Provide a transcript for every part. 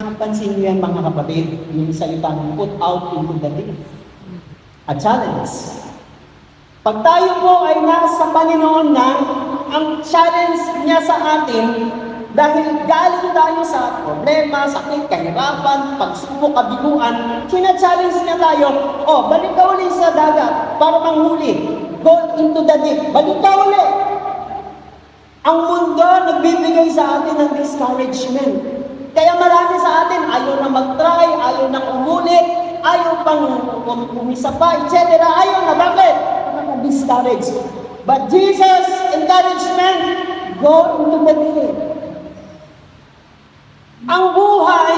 Napansin niyo yan mga kapatid, yung salitang put out into the deep. A challenge. Pag tayo po ay nasa Panginoon na, ang challenge niya sa atin, dahil galing tayo sa problema, sakit, kahirapan, pagsubok, kabiluan, sina-challenge niya tayo, balik ka uli sa dagat para manghuli. Go into the deep. Balik ka uli. Ang mundo nagbibigay sa atin ng discouragement. Kaya marami sa atin ayaw na mag-try, ayaw na umuli, ayaw pang umisa pa, etc. Ayaw na. Bakit? Discouraged. But Jesus' encouragement, go into the deep. Ang buhay,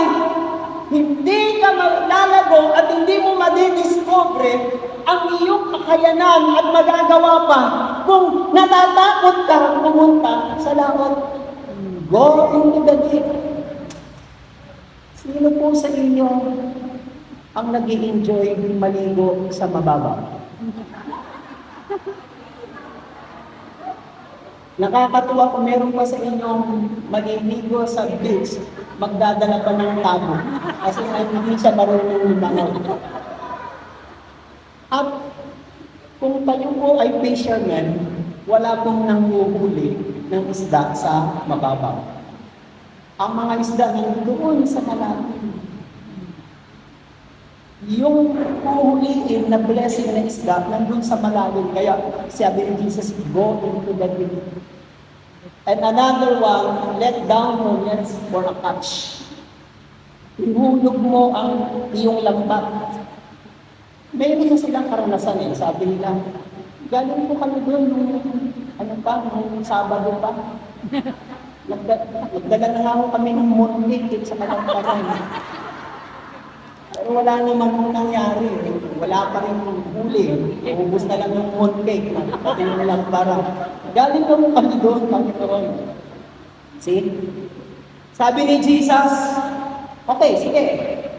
hindi ka malalago at hindi mo madidiscover ang iyong kakayanan at magagawa pa kung natatakot ka pumunta sa laot. Go into the deep. Sino po sa inyo ang nag-i-enjoy maligo sa mababaw? Nakakatuwa kung meron pa sa inyong maliligo sa beach, magdadala pa ng tabo kasi hindi siya marunong lumangoy. At kung kayo po ay fisherman, wala pong nanguhuli ng isda sa mababaw. Ang mga isda nandoon sa malalim. Yung puhuliin na blessing na isda nandun sa malalim. Kaya sabi ni Jesus, go into the deep. And another one, let down your nets for a catch. Ihulog mo ang iyong lambat. Meron na silang karanasan eh. Sabi nila, galing po kami doon nung Sabado pa. Nagdala na nga kami ng mooncake sa kalambaran. Pero wala namang nangyari. Wala pa rin huli. Ubus na lang yung mooncake. Pati yung lambaran. Galing po kami doon, Panginoon. See? Sabi ni Jesus, okay, sige,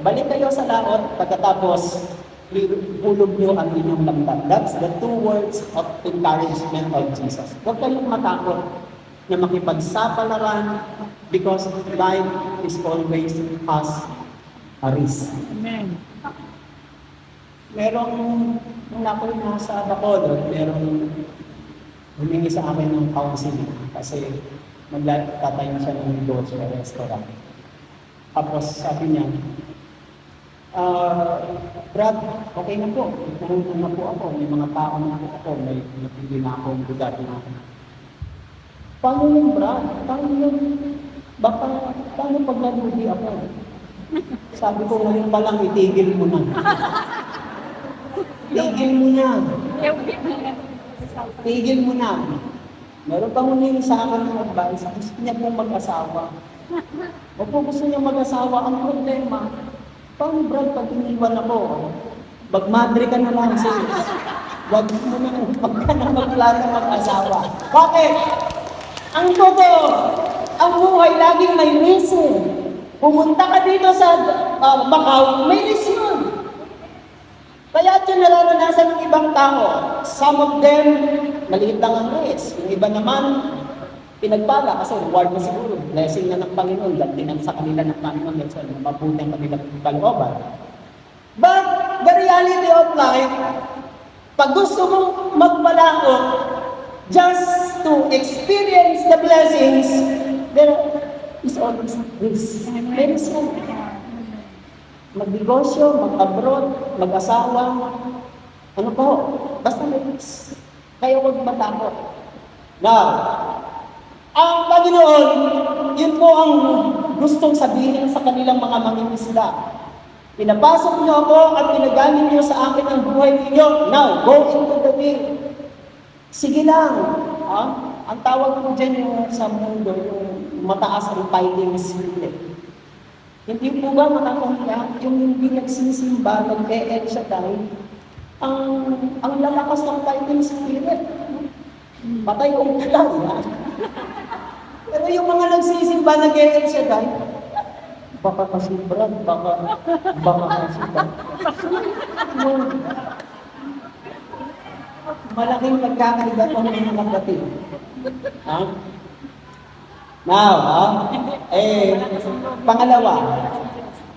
balik kayo sa laot, pagkatapos, hulog niyo ang inyong lambat. That's the two words of encouragement of Jesus. Huwag kayong matakot na makipagsapalaran because life is always has a risk. Amen. Merong, nung ako'y nasa Bacolod, merong humingi sa akin ng counseling kasi magtatayo siya ng negosyo sa restaurant. Tapos sabi niya, Brad, okay na po. Pumunta na po ako. May mga tao na po ako. May napili na akong lugar na ako. Paano yung Brad? Paano yung... Baka, paano pag naluhi ako? Sabi ko, ngayon pa lang, itigil mo na. Tigil mo na. Tigil mo na. Meron pang humingi sa akin ng advice. Gusto niya pong mag-asawa. Opo, gusto niya mag-asawa. Ang problema, paano Brad, pag iniwan ako, magmadre ka na lang sis. Wag mo na, wag ka na magplano mag-asawa. Bakit? Ang totoo, ang buhay laging may reason. Pumunta ka dito sa Macau, may reason. Kaya ito nararanasan ng ibang tao. Some of them, maliit lang ang risk. Yung iba naman, pinagpala kasi reward na siguro. Blessing na ng Panginoon. Dating sa kanila ng Panginoon. So, mabuti ang kanilang kalooban. But, the reality of life, pag gusto mong magpalaot, just to experience the blessings, there is always risk. There is no magnegosyo, mag-abroad, mag-asawa, ano po, basta may risk. Kaya huwag matakot. Now, ang Panginoon, yun po ang gustong sabihin sa kanilang mga mangingisda. Pinapasok niyo ako at pinagamit niyo sa akin ang buhay ninyo. Now, go into the deep. Sige lang. Ang tawag ko dyan yung sa mundo, yung mataas ang fighting spirit. Hindi po ba makakahiya yung hindi nagsisimba, nag-e-el siya dahil ang lalakas ng fighting spirit. Patay kong lang. Pero yung mga nagsisimba, nag-e-el siya dahil baka kasi Brad, baka kasi malaking nagkakaiba po ng mga kapatid. Now, pangalawa,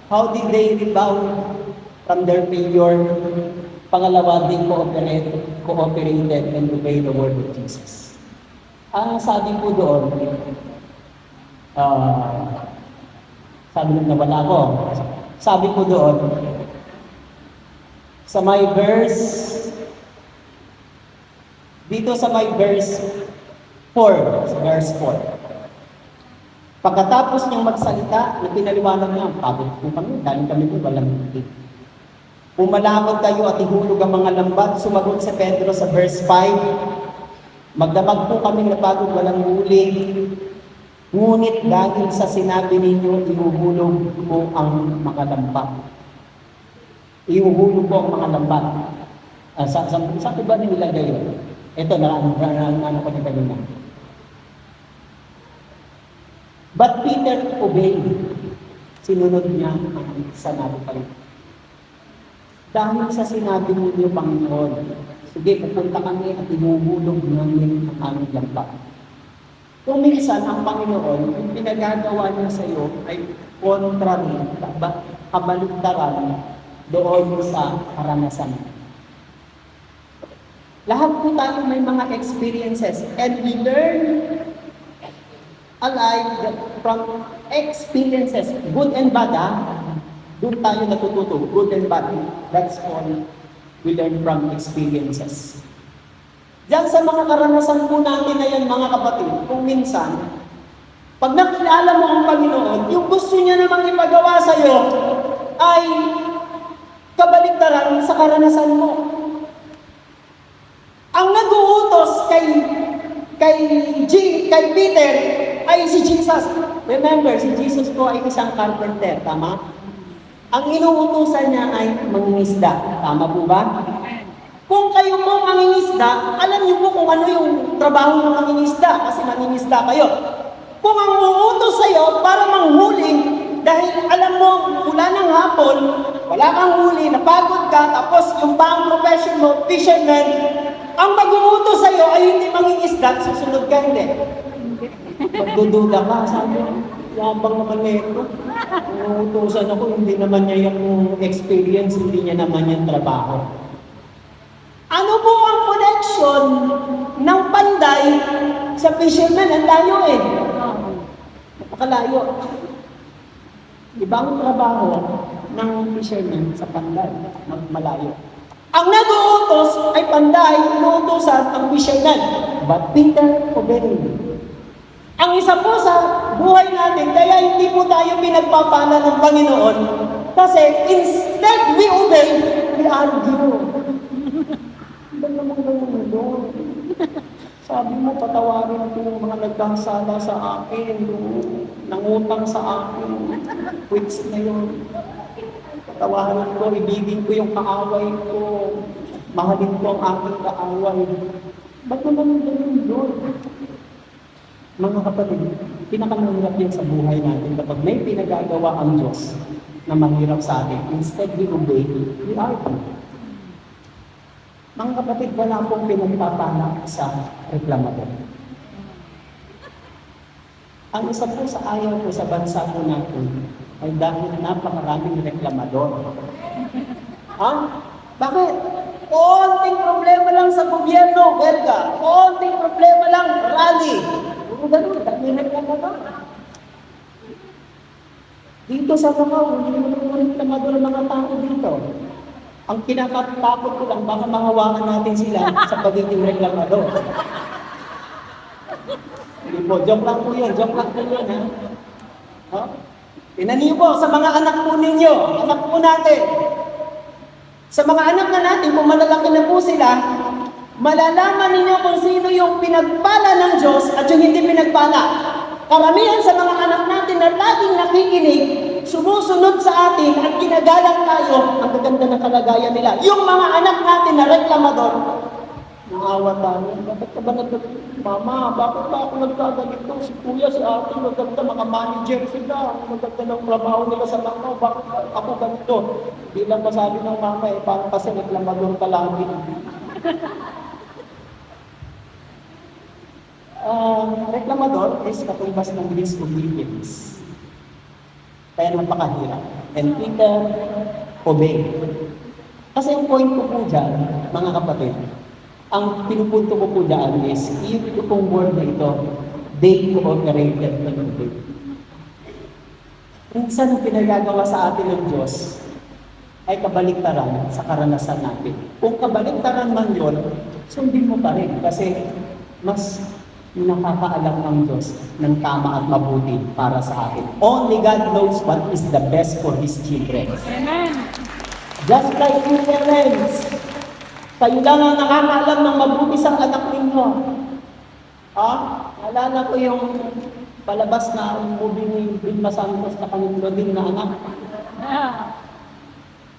How did they rebound from their failure? Pangalawa, they cooperated and obeyed the word of Jesus. Ang sabi po doon, sabi nung nawala ko, sabi po doon, sa my verse, dito sa my verse 4, sa verse 4, pagkatapos niyang magsalita, pinaliwanag niya, pagod po kami, galing kami po, walang hindi. Pumalakot kayo at ihulog ang mga lambat, sumagot si Pedro sa verse 5, magdamag po kami napagod, walang huli. Ngunit dahil sa sinabi ninyo, ihuhulog po ang mga lambat. Ihuhulog po ang mga lambat. Sa ba nilagay yun? Ito, ano ko na kanina. But Peter obeyed. Sinunod niya ang sinabi pa rin. Dahil sa sinabi ninyo, Panginoon, sige, pupunta kami at ihuhulog namin ang aming lambat. Kung minsan, ang Panginoon, yung pinagagawa niya sa iyo ay contrary, kabaligtaran doon sa karanasan. Lahat po tayo may mga experiences and we learn alive from experiences, good and bad, doon tayo natututo, good and bad. That's all we learn from experiences. Diyan sa mga karanasan po natin na yan, mga kapatid, kung minsan, pag nakilala mo ang Panginoon, yung gusto niya namang ipagawa sa iyo ay kabaligtaran sa karanasan mo. Ang nag-uutos kay Peter ay si Jesus. Remember, si Jesus po ay isang carpenter, tama? Ang inuutusan niya ay mangingisda, tama po ba? Kung kayo po mangingisda, alam niyo po kung ano yung trabaho ng mangingisda, kasi mangingisda kayo. Kung ang uutos sa iyo para manghuli, dahil alam mo, mula ng hapon, wala kang huli, napagod ka, tapos yung pang profession mo, fisherman, ang mag-uutos sa iyo ay hindi mangingisda, susunod ka hindi. Magdududa ka, sabi mo, yabang naman nito. Uutusan ako, hindi naman niya yung experience, hindi niya naman yung trabaho. Ano po ang connection ng panday sa fisherman? Ang layo eh. Napakalayo. Ibang trabaho ng fisherman sa panday, malayo. Ang nag-uutos ay panday, inuutosan ang fisherman. But Peter obeyed. Ang isa po sa buhay natin, kaya hindi po tayo pinagpapala ng Panginoon, kasi instead we obey, we argue. Iba naman naman doon. Sabi mo, patawarin ko yung mga nagkasala sa akin, yung nangutang sa akin, quits na yun. Patawarin ko, ibigin ko yung kaaway ko, mahalin ko ang aking kaaway. Ba't naman ganun doon? Mga kapatid, pinakamahirap yan sa buhay natin kapag may pinagagawa ang Diyos na mahirap sa atin. Instead, we obey, we argue. Mga kapatid, wala pong pinagpapala sa reklamador. Ang isa po sa ayaw po sa bansa po natin ay dahil napakaraming reklamador. Ha? Bakit? Konting problema lang sa gobyerno, welga. Konting problema lang, rally. Ganun, dami reklamador. Dito sa Macau, hindi mo naman reklamador ang mga tao dito. Ang kinakatakot ko lang, baka mahawakan natin sila sa pagiging reklamador. Hindi po, joke lang po yun, ha? Ha? Tinan niyo po, sa mga anak po ninyo, anak po natin. Sa mga anak na natin, kung malalaki na po sila, malalaman ninyo kung sino yung pinagpala ng Diyos at yung hindi pinagpala. Karamihan sa mga anak natin na laging nakikinig, sumusunod sa atin at ginagalang tayo, ang gaganda ng kalagayan nila. Yung mga anak natin na reklamador, naawa tayo. Bakit ka ba Mama, bakit ba ako nagkaganito? Si kuya, si ate, maganda, mga manager sila. Maganda ng trabaho nila sa Macau. Bakit ako ganito? Hindi lang masabi ng mama eh, parang kasi reklamador ka lagi. Reklamador is katumbas ng disobedience. Kaya napakahirap. And Peter, obey. Kasi ang point ko po dyan, mga kapatid, ang pinupunto ko po dyan is, itong word na ito, they cooperated and obeyed. Minsan ang pinagagawa sa atin ng Diyos ay kabaliktaran sa karanasan natin. Kung kabaliktaran man yun, sundin mo pa rin kasi mas nakakaalam ang Diyos ng tama at mabuti para sa atin. Only God knows what is the best for His children. Amen. Just like you parents, kayo lang ang nakakaalam ng mabuti sa anak ninyo. Naalala ko yung palabas na movie ni Vilma Santos na kanilodin na anak.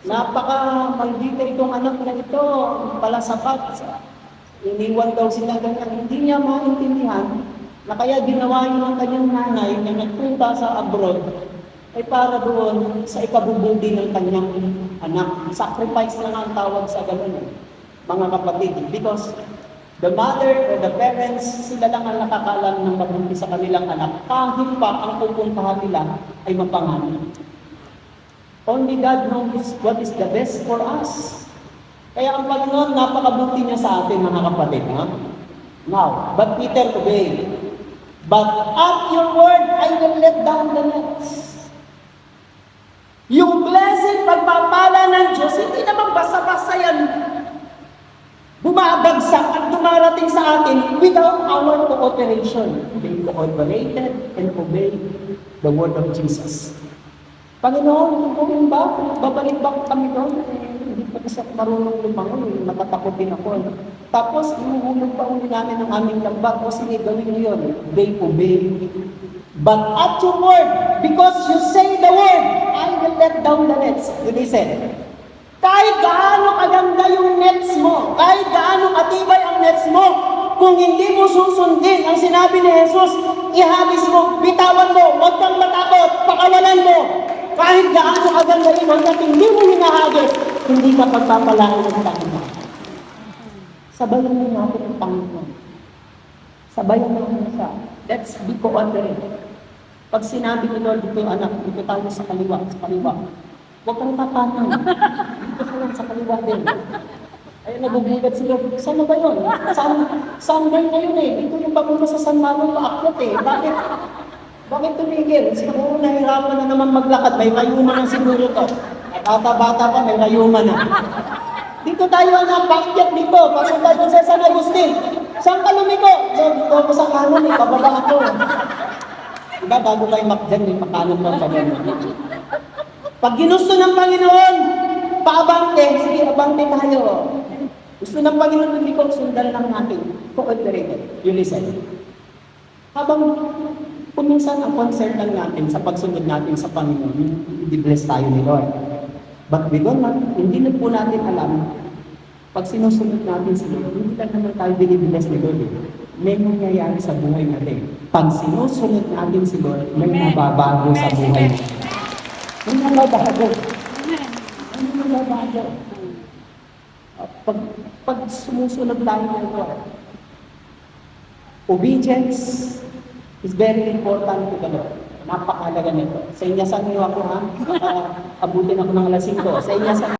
Napaka-maldita itong anak na ito, pala sapat. Iniwan daw sila ganyan. Hindi niya maintindihan na kaya ginawa niya ng kanyang nanay na nagpunta sa abroad ay para doon sa ikabubuti ng kanyang anak. Sacrifice na nga ang tawag sa ganun, mga kapatid. Because the mother or the parents, sila lang ang nakakalam ng mabuti sa kanilang anak. Kahit pa ang pupuntahan nila ay mapanganib. Only God knows what is the best for us. Kaya ang Panginoon, napakabuti niya sa atin, mga kapatid. Ha? Now, but Peter obeyed. But at your word, I will let down the nets. Yung blessing, pagpapala ng Diyos, hindi naman basta-basta yan bumabagsak at dumarating sa atin without our cooperation. They cooperated and obeyed the word of Jesus. Panginoon, kung ba, babalik ba kami doon? Hindi pa kasi marunong lumangon, natatakot din ako. Tapos, inuhulog pa uli namin ang aming lambat. O sige, gawin niyo yun. They obey. But at your word, because you say the word, I will let down the nets. Listen, kahit gaano kaganda yung nets mo, kahit gaano katibay ang nets mo, kung hindi mo susundin ang sinabi ni Jesus, ihabis mo, bitawan mo, huwag kang matakot, pakawalan mo. Kahit gaano kaganda yun, hanggang hindi mo hinahagis, hindi ka pagpapalaan ng Panginoon. Sabayan mo natin ang Panginoon. Sabayan mo siya. Let's be cooperative. Pag sinabi ni Lord, dito anak, dito tayo sa kaliwa, sa kaliwa. Huwag kang tatanan. Dito ka lang sa kaliwa din. Ay, nagugulat sila. Saan ba yun? Saan ba yun eh? Dito yung papunta sa San Manuel paakyat eh. Bakit tumigil? Siguro nahirapan na naman maglakad. May rayuma na siguro to. Bata-bata pa, may rayuma na. Dito tayo anak, paakyat dito. Papunta doon sa San Agustin. Saan ka lumiko? Dito ako sa kanan eh. Pababa ako. Diba, bago kayo makdyan, may makanan mo pa ganun. Pag ginusto ng Panginoon, paabante, sige, abante tayo. Gusto ng Panginoon, hindi ko sundan lang natin. Cooperate. You listen. Habang kuminsan ang concern lang natin sa pagsunod natin sa Panginoon, i-bless tayo ni Lord. But we don't know, hindi na po natin alam, pag sinusunod natin si Lord, hindi lang naman tayo binibless ni Lord. May mangyayari sa buhay natin. Pag sinusunod natin si Lord, may nababago sa buhay natin. May nababago. May nababago. Pag sumusunod tayo ng Lord, obedience is very important to the Lord. Napakahalaga nito. Sa inyasan niyo ako ha, abutin ako ng alas 5. Sa inyasan